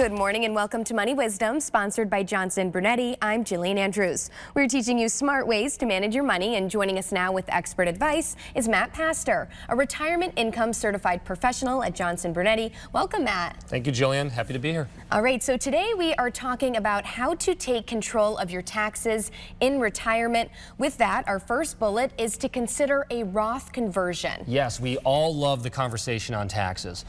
Good morning and welcome to Money Wisdom, sponsored by Johnson Brunetti. I'm Jillian Andrews. We're teaching you smart ways to manage your money, and joining us now with expert advice is Matt Pastor, a retirement income certified professional at Johnson Brunetti. Welcome, Matt. Thank you, Jillian. Happy to be here. All right, so today we are talking about how to take control of your taxes in retirement. With that, our first bullet is to consider a Roth conversion. Yes, we all love the conversation on taxes.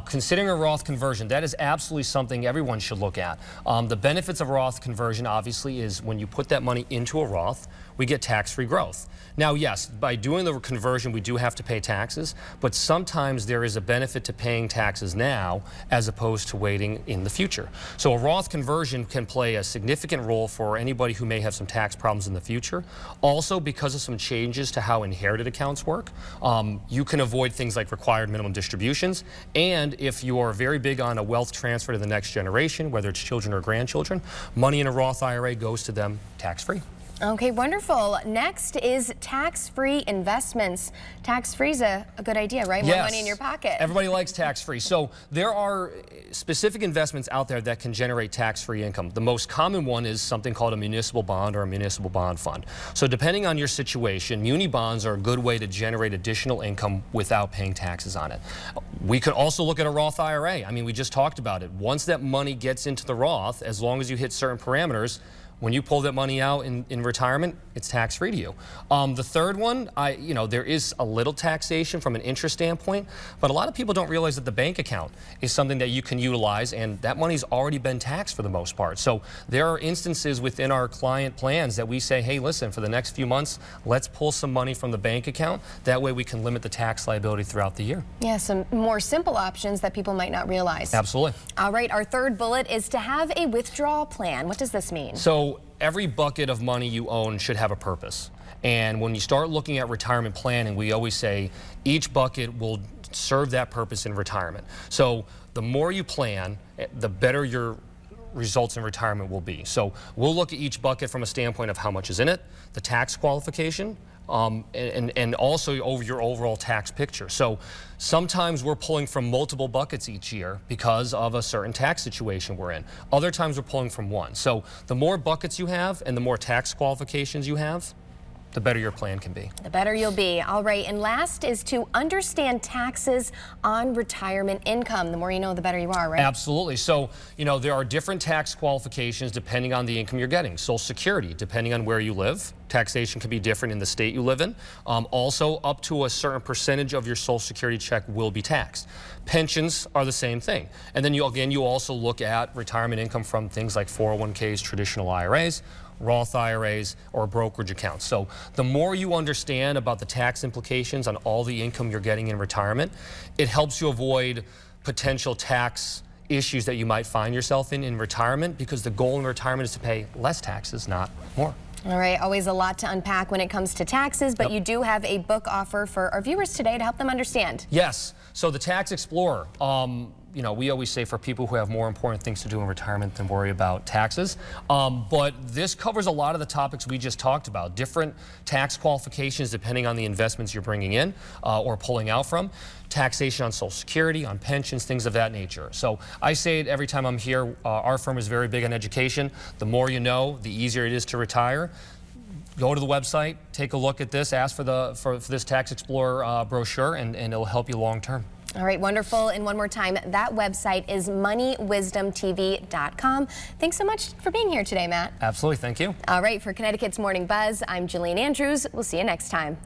Considering a Roth conversion, that is absolutely something everyone should look at. The benefits of Roth conversion, obviously, is when you put that money into a Roth, we get tax-free growth. Now, yes, by doing the conversion, we do have to pay taxes, but sometimes there is a benefit to paying taxes now as opposed to waiting in the future. So a Roth conversion can play a significant role for anybody who may have some tax problems in the future. Also, because of some changes to how inherited accounts work, you can avoid things like required minimum distributions. And if you are very big on a wealth transfer to the next generation, whether it's children or grandchildren, money in a Roth IRA goes to them tax-free. Okay, wonderful. Next is tax-free investments. Tax-free is a good idea, right? More money in your pocket. Everybody likes tax-free. So there are specific investments out there that can generate tax-free income. The most common one is something called a municipal bond or a municipal bond fund. So depending on your situation, muni bonds are a good way to generate additional income without paying taxes on it. We could also look at a Roth IRA. I mean, we just talked about it. Once that money gets into the Roth, as long as you hit certain parameters, when you pull that money out in retirement, it's tax-free to you. The third one, there is a little taxation from an interest standpoint, but a lot of people don't realize that the bank account is something that you can utilize, and that money's already been taxed for the most part. So there are instances within our client plans that we say, hey, listen, for the next few months, let's pull some money from the bank account. That way we can limit the tax liability throughout the year. Yeah, some more simple options that people might not realize. Absolutely. All right, our third bullet is to have a withdrawal plan. What does this mean? So every bucket of money you own should have a purpose. And when you start looking at retirement planning, we always say each bucket will serve that purpose in retirement. So the more you plan, the better your results in retirement will be. So we'll look at each bucket from a standpoint of how much is in it, the tax qualification, and also over your overall tax picture. So sometimes we're pulling from multiple buckets each year because of a certain tax situation we're in. Other times we're pulling from one. So the more buckets you have and the more tax qualifications you have, the better your plan can be. The better you'll be. All right, and last is to understand taxes on retirement income. The more you know, the better you are, right? Absolutely. So, there are different tax qualifications depending on the income you're getting. Social Security, depending on where you live. Taxation can be different in the state you live in. Also, up to a certain percentage of your Social Security check will be taxed. Pensions are the same thing. And then you also look at retirement income from things like 401ks, traditional IRAs, Roth IRAs, or brokerage accounts. So the more you understand about the tax implications on all the income you're getting in retirement, it helps you avoid potential tax issues that you might find yourself in retirement, because the goal in retirement is to pay less taxes, not more. All right, always a lot to unpack when it comes to taxes, but you do have a book offer for our viewers today to help them understand. Yes, so the Tax Explorer. We always say for people who have more important things to do in retirement than worry about taxes. But this covers a lot of the topics we just talked about. Different tax qualifications depending on the investments you're bringing in or pulling out from. Taxation on Social Security, on pensions, things of that nature. So I say it every time I'm here, our firm is very big on education. The more you know, the easier it is to retire. Go to the website, take a look at this, ask for this Tax Explorer brochure, and it'll help you long term. All right, wonderful. And one more time, that website is moneywisdomtv.com. Thanks so much for being here today, Matt. Absolutely, thank you. All right, for Connecticut's Morning Buzz, I'm Jillian Andrews. We'll see you next time.